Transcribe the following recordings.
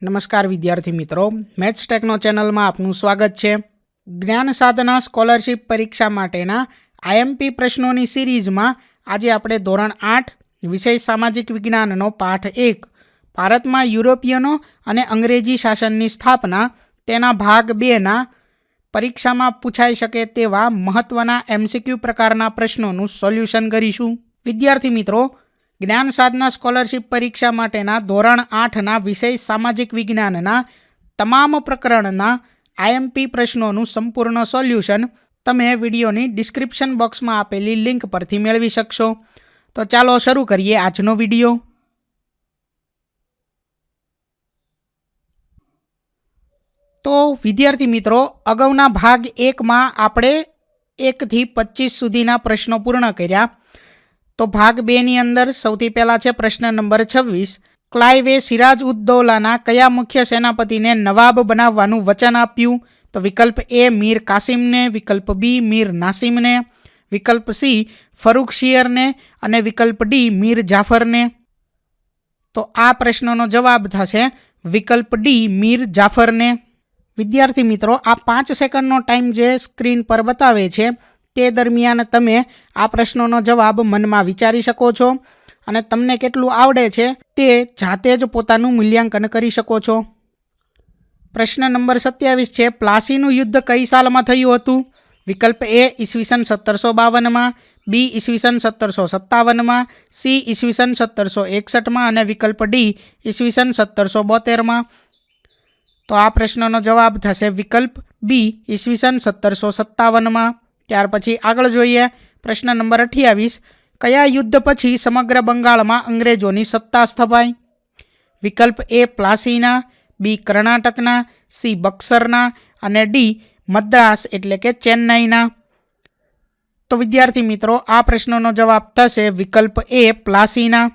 નમસ્કાર વિદ્યાર્થી મિત્રો, મેથ્સ ટેકનો ચેનલમાં આપનું સ્વાગત છે. જ્ઞાન સાધના સ્કોલરશિપ પરીક્ષા માટેના આઈએમપી પ્રશ્નોની સિરીઝમાં આજે આપણે ધોરણ 8 વિષય સામાજિક વિજ્ઞાનનો પાઠ 1 ભારતમાં યુરોપિયનો અને અંગ્રેજી શાસનની સ્થાપના તેના ભાગ 2ના પરીક્ષામાં પૂછાઈ શકે તેવા મહત્ત્વના MCQ પ્રકારના પ્રશ્નોનું સોલ્યુશન કરીશું. વિદ્યાર્થી મિત્રો, જ્ઞાન સાધના સ્કોલરશિપ પરીક્ષા માટેના ધોરણ 8ના વિષય સામાજિક વિજ્ઞાનના તમામ પ્રકરણના આઈએમપી પ્રશ્નોનું સંપૂર્ણ સોલ્યુશન તમે વિડીયોની ડિસ્ક્રિપ્શન બોક્સમાં આપેલી લિંક પરથી મેળવી શકશો. તો ચાલો શરૂ કરીએ આજનો વિડીયો. તો વિદ્યાર્થી મિત્રો, અગાઉના ભાગ 1માં આપણે 1 થી 25 સુધીના પ્રશ્નો પૂર્ણ કર્યા. તો ભાગ 2ની અંદર સૌથી પહેલાં છે પ્રશ્ન નંબર 26. ક્લાઇવે સિરાજ ઉદ દૌલાના કયા મુખ્ય સેનાપતિને નવાબ બનાવવાનું વચન આપ્યું? તો વિકલ્પ A મીર કાસિમને, વિકલ્પ B મીર નાસિમને, વિકલ્પ C ફરુખશિયરને અને વિકલ્પ D મીર જાફરને. તો આ પ્રશ્નનો જવાબ થશે વિકલ્પ D મીર જાફરને. વિદ્યાર્થી મિત્રો, આ 5 સેકન્ડનો ટાઈમ જે સ્ક્રીન પર બતાવે છે તે દરમિયાન તમે આ પ્રશ્નોનો જવાબ મનમાં વિચારી શકો છો અને તમને કેટલું આવડે છે તે જાતે જ પોતાનું મૂલ્યાંકન કરી શકો છો. પ્રશ્ન નંબર 27 છે, પ્લાસીનું યુદ્ધ કઈ સાલમાં થયું હતું? વિકલ્પ A ઈસવીસન 1752માં, B ઈસવીસન 1757માં, C ઈસવીસન 1761માં અને વિકલ્પ D ઈસવીસન 1772માં. તો આ પ્રશ્નનો જવાબ થશે વિકલ્પ B ઈસવીસન 1757માં. ત્યાર પછી આગળ જોઈએ પ્રશ્ન નંબર 28. કયા યુદ્ધ પછી સમગ્ર બંગાળમાં અંગ્રેજોની સત્તા સ્થપાઈ? વિકલ્પ A પ્લાસીના, B કર્ણાટકના, C બક્સરના અને D મદ્રાસ એટલે કે ચેન્નઈના. તો વિદ્યાર્થી મિત્રો, આ પ્રશ્નનો જવાબ થશે વિકલ્પ A પ્લાસીના.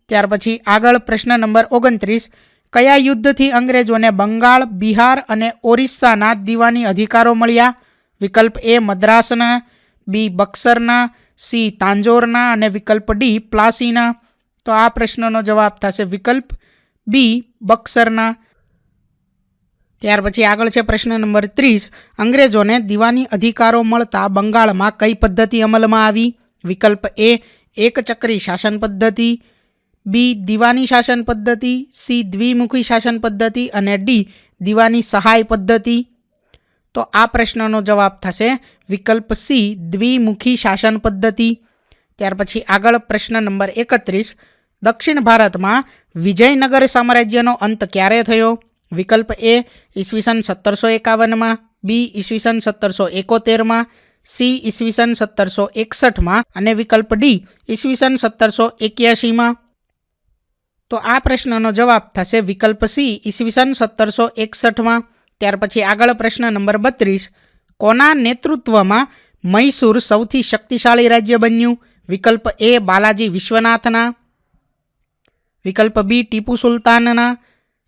ત્યાર પછી આગળ પ્રશ્ન નંબર 29. કયા યુદ્ધથી અંગ્રેજોને બંગાળ, બિહાર અને ઓરિસ્સાના દીવાની અધિકારો મળ્યા? વિકલ્પ A મદ્રાસના, B બક્સરના, C તાંજોરના અને વિકલ્પ D પ્લાસીના. તો આ પ્રશ્નનો જવાબ થશે વિકલ્પ B બક્સરના. ત્યાર પછી આગળ છે પ્રશ્ન નંબર 30. અંગ્રેજોને દીવાની અધિકારો મળતા બંગાળમાં કઈ પદ્ધતિ અમલમાં આવી? વિકલ્પ A એકચક્રી શાસન પદ્ધતિ, B દીવાની શાસન પદ્ધતિ, C દ્વિમુખી શાસન પદ્ધતિ અને D દીવાની સહાય પદ્ધતિ. તો આ પ્રશ્નનો જવાબ થશે વિકલ્પ C દ્વિમુખી શાસન પદ્ધતિ. ત્યાર પછી આગળ પ્રશ્ન નંબર 31. દક્ષિણ ભારતમાં વિજયનગર સામ્રાજ્યનો અંત ક્યારે થયો? વિકલ્પ A ઈસવીસન 1751માં, B ઈસવીસન 1771માં, C ઈસવીસન 1761માં અને વિકલ્પ D ઈસવીસન 1781માં. તો આ પ્રશ્નનો જવાબ થશે વિકલ્પ C ઈસવીસન 1761માં. ત્યાર પછી આગળ પ્રશ્ન નંબર 32. કોના નેતૃત્વમાં મૈસૂર સૌથી શક્તિશાળી રાજ્ય બન્યું? વિકલ્પ A બાલાજી વિશ્વનાથના, વિકલ્પ B ટીપુ સુલતાનના,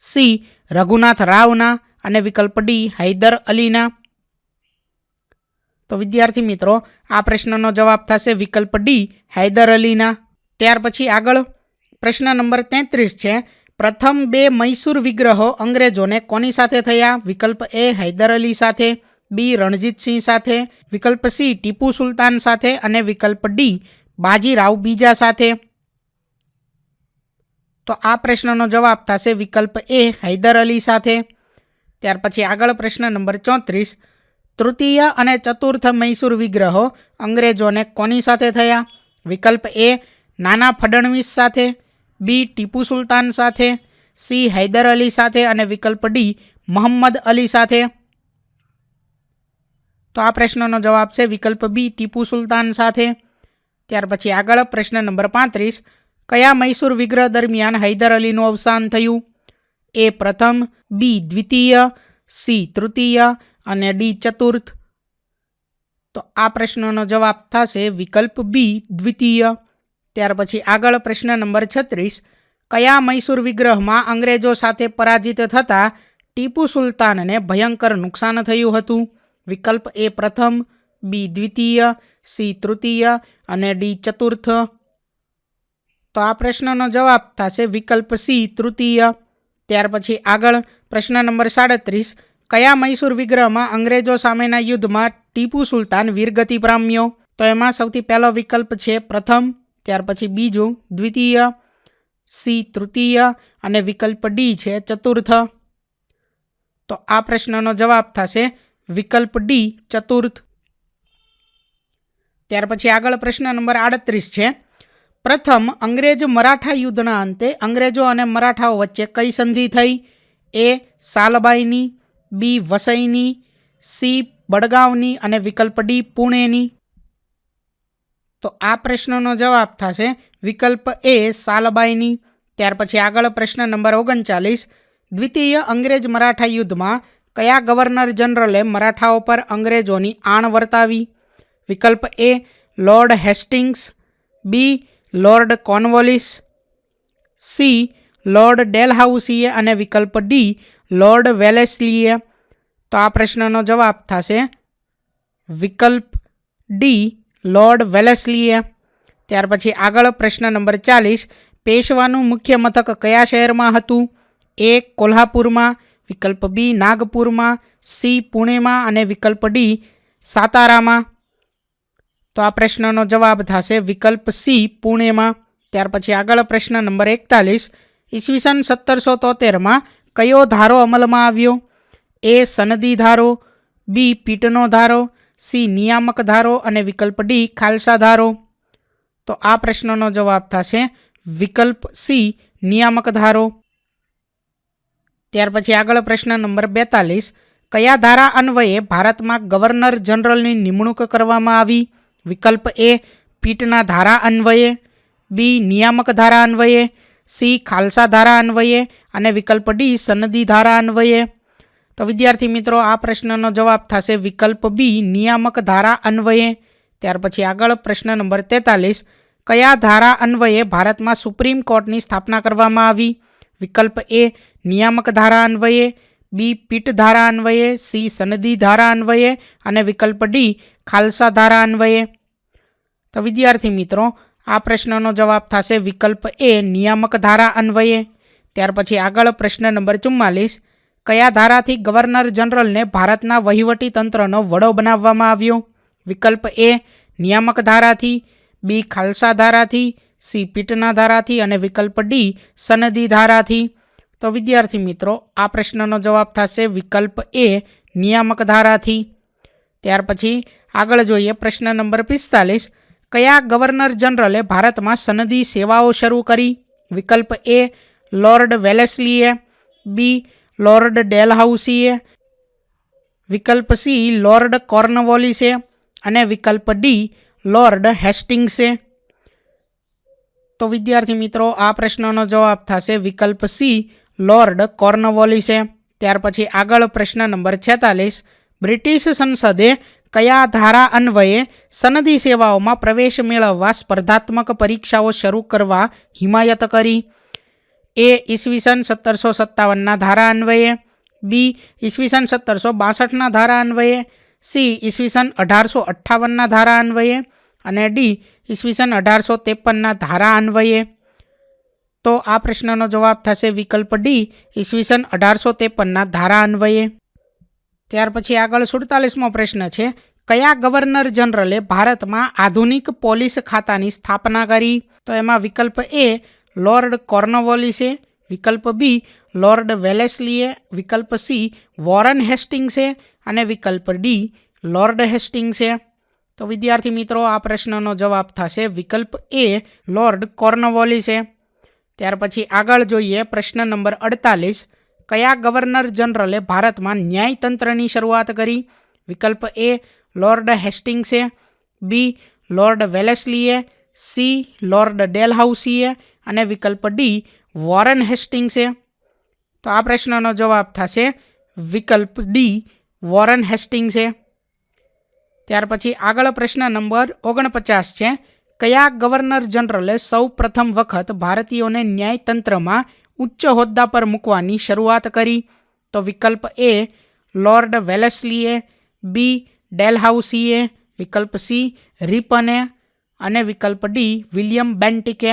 C રઘુનાથ રાવના અને વિકલ્પ D હૈદર અલીના. તો વિદ્યાર્થી મિત્રો, આ પ્રશ્નનો જવાબ થશે વિકલ્પ D હૈદર અલીના. ત્યાર પછી આગળ પ્રશ્ન નંબર 33 છે, પ્રથમ 2 મૈસૂર વિગ્રહો અંગ્રેજોને કોની સાથે થયા? વિકલ્પ A હૈદર અલી સાથે, B રણજીતસિંહ સાથે, વિકલ્પ C ટીપુ સુલતાન સાથે અને વિકલ્પ D બાજીરાવ બીજા સાથે. તો આ પ્રશ્નનો જવાબ થશે વિકલ્પ A હૈદર અલી સાથે. ત્યાર પછી આગળ પ્રશ્ન નંબર 34. તૃતીય અને ચતુર્થ મૈસૂર વિગ્રહો અંગ્રેજોને કોની સાથે થયા? વિકલ્પ A નાના ફડણવીસ સાથે, B ટીપુ સુલતાન સાથે, C હૈદર અલી સાથે અને વિકલ્પ D મોહમ્મદ અલી સાથે. તો આ પ્રશ્નનો જવાબ છે વિકલ્પ B ટીપુ સુલતાન સાથે. ત્યાર પછી આગળ પ્રશ્ન નંબર 35. કયા મૈસૂર વિગ્રહ દરમિયાન હૈદર અલીનું અવસાન થયું? A પ્રથમ, B દ્વિતીય, C તૃતીય અને D ચતુર્થ. તો આ પ્રશ્નનો જવાબ થશે વિકલ્પ B દ્વિતીય. ત્યાર પછી આગળ પ્રશ્ન નંબર 36. કયા મૈસૂર વિગ્રહમાં અંગ્રેજો સાથે પરાજિત થતાં ટીપુ સુલતાનને ભયંકર નુકસાન થયું હતું? વિકલ્પ A પ્રથમ, B દ્વિતીય, C તૃતીય અને D ચતુર્થ. તો આ પ્રશ્નનો જવાબ થશે વિકલ્પ C તૃતીય. ત્યાર પછી આગળ પ્રશ્ન નંબર 37, કયા મૈસૂર વિગ્રહમાં અંગ્રેજો સામેના યુદ્ધમાં ટીપુ સુલતાન વીરગતિ પામ્યો? તો એમાં સૌથી પહેલો વિકલ્પ છે પ્રથમ, ત્યાર પછી બીજું દ્વિતીય, સી તૃતીય અને વિકલ્પ ડી છે ચતુર્થ. તો આ પ્રશ્નનો જવાબ થશે વિકલ્પ ડી ચતુર્થ. ત્યાર પછી આગળ પ્રશ્ન નંબર 38 છે, પ્રથમ અંગ્રેજ મરાઠા યુદ્ધના અંતે અંગ્રેજો અને મરાઠાઓ વચ્ચે કઈ સંધિ થઈ? એ સાલબાઈની, બી વસઈની, સી બડગાંવની અને વિકલ્પ ડી પુણેની. તો આ પ્રશ્નનો જવાબ થશે વિકલ્પ એ સાલબાઈની. ત્યાર પછી આગળ પ્રશ્ન નંબર 39, દ્વિતીય અંગ્રેજ મરાઠા યુદ્ધમાં કયા ગવર્નર જનરલે મરાઠાઓ પર અંગ્રેજોની આણ વર્તાવી? વિકલ્પ એ લોર્ડ હેસ્ટિંગ્સ, બી લોર્ડ કોર્નવોલિસ, સી લોર્ડ ડેલહાઉસીએ અને વિકલ્પ ડી લોર્ડ વેલેસ્લીએ. તો આ પ્રશ્નનો જવાબ થશે વિકલ્પ ડી લોર્ડ વેલેસ્લીએ. ત્યાર પછી આગળ પ્રશ્ન નંબર 40, પેશવાનું મુખ્ય મથક કયા શહેરમાં હતું? એ કોલ્હાપુરમાં, વિકલ્પ બી નાગપુરમાં, સી પુણેમાં અને વિકલ્પ ડી સાતારામાં. તો આ પ્રશ્નનો જવાબ થશે વિકલ્પ સી પુણેમાં. ત્યાર પછી આગળ પ્રશ્ન નંબર 41, ઈસવીસન 1773માં કયો ધારો અમલમાં આવ્યો? એ સનદી ધારો, બી પીટનો ધારો, સી નિયામક ધારો અને વિકલ્પ ડી ખાલસા ધારો. તો આ પ્રશ્નનો જવાબ થશે વિકલ્પ સી નિયામક ધારો. ત્યાર પછી આગળ પ્રશ્ન નંબર 42, કયા ધારા અન્વયે ભારતમાં ગવર્નર જનરલની નિમણૂક કરવામાં આવી? વિકલ્પ એ પીટના ધારા અન્વયે, બી નિયામક ધારા અન્વયે, સી ખાલસા ધારા અન્વયે અને વિકલ્પ ડી સનદી ધારા અન્વયે. તો વિદ્યાર્થી મિત્રો આ પ્રશ્નનો જવાબ થશે વિકલ્પ બી નિયામક ધારા અન્વયે. ત્યાર પછી આગળ પ્રશ્ન નંબર 43, કયા ધારા અન્વયે ભારતમાં સુપ્રીમ કોર્ટની સ્થાપના કરવામાં આવી? વિકલ્પ એ નિયામક ધારા અન્વયે, બી પીટ ધારા અન્વયે, સી સનદી ધારા અન્વયે અને વિકલ્પ ડી ખાલસા ધારા અન્વયે. તો વિદ્યાર્થી મિત્રો આ પ્રશ્નનો જવાબ થશે વિકલ્પ એ નિયામક ધારા અન્વયે. ત્યાર પછી આગળ પ્રશ્ન નંબર 44, કયા ધારાથી ગવર્નર જનરલને ભારતના વહીવટી તંત્રનો વડો બનાવવામાં આવ્યો? વિકલ્પ એ નિયામક ધારાથી, બી ખાલસા ધારાથી, સી પીટના ધારાથી અને વિકલ્પ ડી સનદી ધારાથી. તો વિદ્યાર્થી મિત્રો આ પ્રશ્નનો જવાબ થશે વિકલ્પ એ નિયામક ધારાથી. ત્યાર પછી આગળ જોઈએ પ્રશ્ન નંબર 45, કયા ગવર્નર જનરલે ભારતમાં સનદી સેવાઓ શરૂ કરી? વિકલ્પ એ લોર્ડ વેલેસ્લીએ, બી લોર્ડ ડેલહાઉસીએ, વિકલ્પ સી લોર્ડ કોર્નવોલિસે અને વિકલ્પ ડી લોર્ડ હેસ્ટિંગ્સે. તો વિદ્યાર્થી મિત્રો આ પ્રશ્નનો જવાબ થશે વિકલ્પ સી લોર્ડ કોર્નવોલિસે. ત્યાર પછી આગળ પ્રશ્ન નંબર 46, બ્રિટિશ સંસદે કયા ધારા અન્વયે સનદી સેવાઓમાં પ્રવેશ મેળવવા સ્પર્ધાત્મક પરીક્ષાઓ શરૂ કરવા હિમાયત કરી? એ ઈસવીસન 1757ના ધારા અન્વયે, બી ઈસવીસન 1762ના ધારા અન્વયે, સી ઈસવીસન 1858ના ધારા અન્વયે અને ડી ઈસવીસન 1853ના ધારા અન્વયે. તો આ પ્રશ્નનો જવાબ થશે વિકલ્પ ડી ઈસવીસન 1853ના ધારા અન્વયે. ત્યાર પછી આગળ 47મો પ્રશ્ન છે, કયા ગવર્નર જનરલે ભારતમાં આધુનિક પોલીસ ખાતાની સ્થાપના કરી? તો એમાં વિકલ્પ એ લોર્ડ કોર્નવોલિસે, વિકલ્પ બી લોર્ડ વેલેસ્લીએ, વિકલ્પ સી વોરન હેસ્ટિંગ્સે અને વિકલ્પ ડી લોર્ડ હેસ્ટિંગ્સે. તો વિદ્યાર્થી મિત્રો આ પ્રશ્નનો જવાબ થશે વિકલ્પ એ લોર્ડ કોર્નવોલિસે. ત્યાર પછી આગળ જોઈએ પ્રશ્ન નંબર 48, કયા ગવર્નર જનરલે ભારતમાં ન્યાયતંત્રની શરૂઆત કરી? વિકલ્પ એ લોર્ડ હેસ્ટિંગ્સે, બી લોર્ડ વેલેસ્લીએ, સી લોર્ડ ડેલહાઉસીએ અને વિકલ્પ ડી વોરન હેસ્ટિંગ્સે. તો આ પ્રશ્નનો જવાબ થશે વિકલ્પ ડી વોરન હેસ્ટિંગ્સે. ત્યાર પછી આગળ પ્રશ્ન નંબર 49 છે, કયા ગવર્નર જનરલે સૌ પ્રથમ વખત ભારતીયોને ન્યાયતંત્રમાં ઉચ્ચ હોદ્દા પર મૂકવાની શરૂઆત કરી? તો વિકલ્પ એ લોર્ડ વેલેસ્લીએ, બી ડેલહાઉસીએ, વિકલ્પ સી રિપને અને વિકલ્પ ડી વિલિયમ બેન્ટિકે.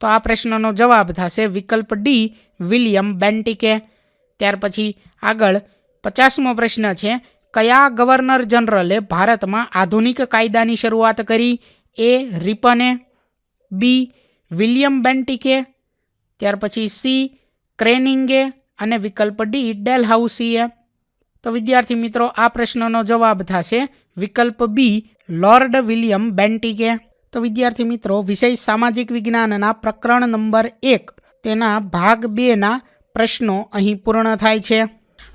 તો તો આ પ્રશ્નનો જવાબ થશે વિકલ્પ ડી વિલિયમ બેન્ટિકે. ત્યાર પછી આગળ 50મો પ્રશ્ન છે, કયા ગવર્નર જનરલે ભારતમાં આધુનિક કાયદાની શરૂઆત કરી? એ રિપને, બી વિલિયમ બેન્ટિકે, ત્યાર પછી સી ક્રેનિંગે અને વિકલ્પ ડી ડેલહાઉસીએ. તો વિદ્યાર્થી મિત્રો આ પ્રશ્નનો જવાબ થશે વિકલ્પ બી લોર્ડ વિલિયમ બેન્ટિકે. તો વિદ્યાર્થી મિત્રો વિષય સામાજિક વિજ્ઞાનના પ્રકરણ નંબર 1 તેના ભાગ 2ના પ્રશ્નો અહીં પૂર્ણ થાય છે.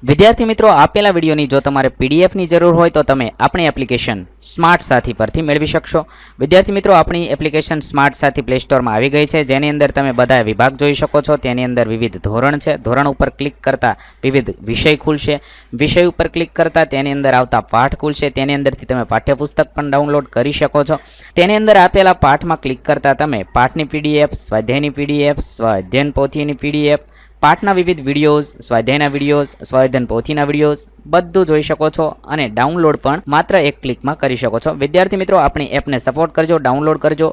વિદ્યાર્થી મિત્રો, આપેલા વિડીયોની જો તમારે પીડીએફની જરૂર હોય તો તમે આપણી એપ્લિકેશન સ્માર્ટ સાથી પરથી મેળવી શકશો. વિદ્યાર્થી મિત્રો, આપણી એપ્લિકેશન સ્માર્ટ સાથી પ્લે સ્ટોરમાં આવી ગઈ છે, જેની અંદર તમે બધા વિભાગ જોઈ શકો છો. તેની અંદર વિવિધ ધોરણ છે. ધોરણ ઉપર ક્લિક કરતાં વિવિધ વિષય ખુલશે. વિષય ઉપર ક્લિક કરતાં તેની અંદર આવતા પાઠ ખુલશે. તેની અંદરથી તમે પાઠ્યપુસ્તક પણ ડાઉનલોડ કરી શકો છો. તેની અંદર આપેલા પાઠમાં ક્લિક કરતાં તમે પાઠની પીડીએફ, સ્વાધ્યાયની પીડીએફ, સ્વાધ્યાયન પોથીની પીડીએફ, પાઠના વિવિધ વિડીયોઝ, સ્વાધ્યાયના વિડીયોઝ, સ્વાધ્યાયન પોથીના વિડીયોઝ બધું જોઈ શકો છો અને ડાઉનલોડ પણ માત્ર એક ક્લિકમાં કરી શકો છો. વિદ્યાર્થી મિત્રો, આપણી એપને સપોર્ટ કરજો, ડાઉનલોડ કરજો